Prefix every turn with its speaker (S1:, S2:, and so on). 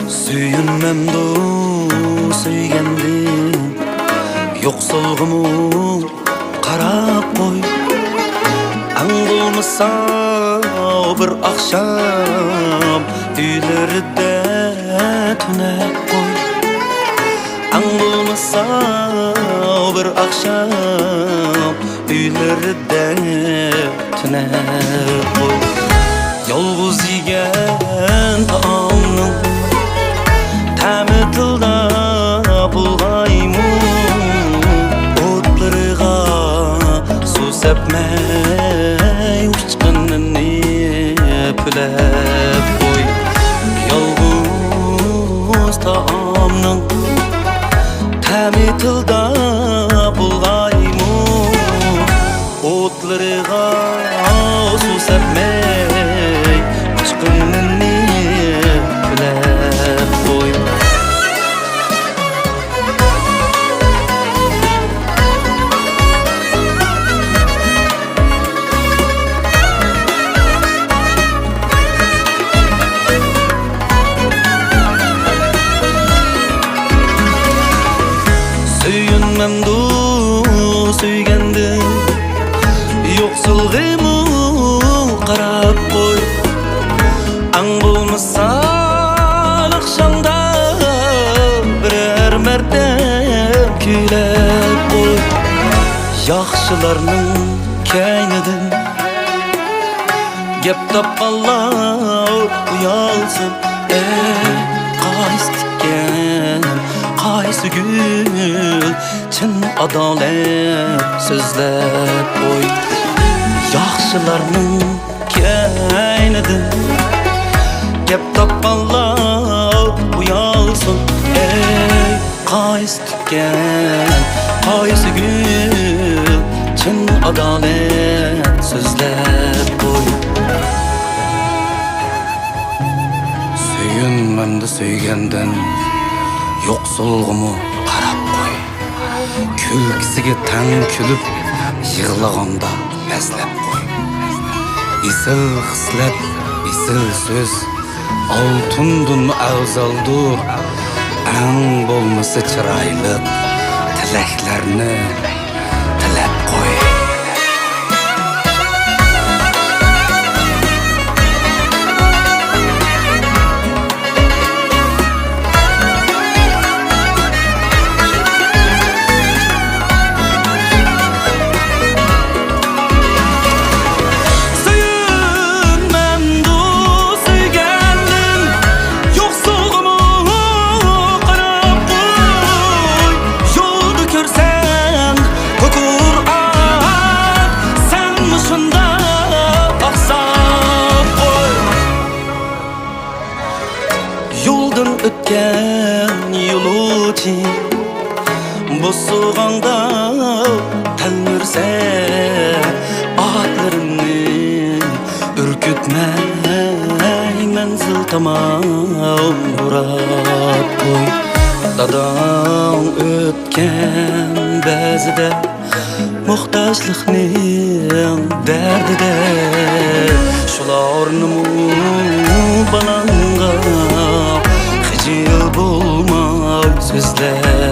S1: Suyunmamdu suygandim yo'qsolg'imu qarab qo'y ang bo'lmasa bir akşam uylarida tunab qo'y ang bo'lmasa bir akşam uylarida tunab qo'y yolg'iz yegan taomning ta'mi tilda bulg'aymu o'tlariga suv sepmay uchqinini pulab qo'y yolg'iz taomning ta'mi tilda bulg'aymu o'tlariga suv sepmay uchqinini pulab qo'y Suyunmamdu suygandim yo'qsolg'imu qarab qo'y ang bo'lmasa oqshomda birer marta kuylab qo'y yaxshilarning kaynidan gap topqanlar uyalsin qaysi tikkan qaysi gul chin adolat so'zlab qo'y yaxshilarning kaynidan gap topqanlar uyalsin qaysi tikkan qaysi gul chin adolat so'zlab qo'y suyunmamdi suygandan yo'qsolg'imu qarab qo'y kulgisiga tang kulib yig'laganda eslab qo'y isil hislat isil so'z oltundun afzaldur ang bo'lmasa chiroyli tilaklarni tilab qo'y Yoldan ötken yoluchi Bosuganda tanırsa atlarını ürkütmey menzil tamam burab koy Dadam ötken bazıda muhtaçlıkning derdide Şularını balanga Hicil bulmay sözler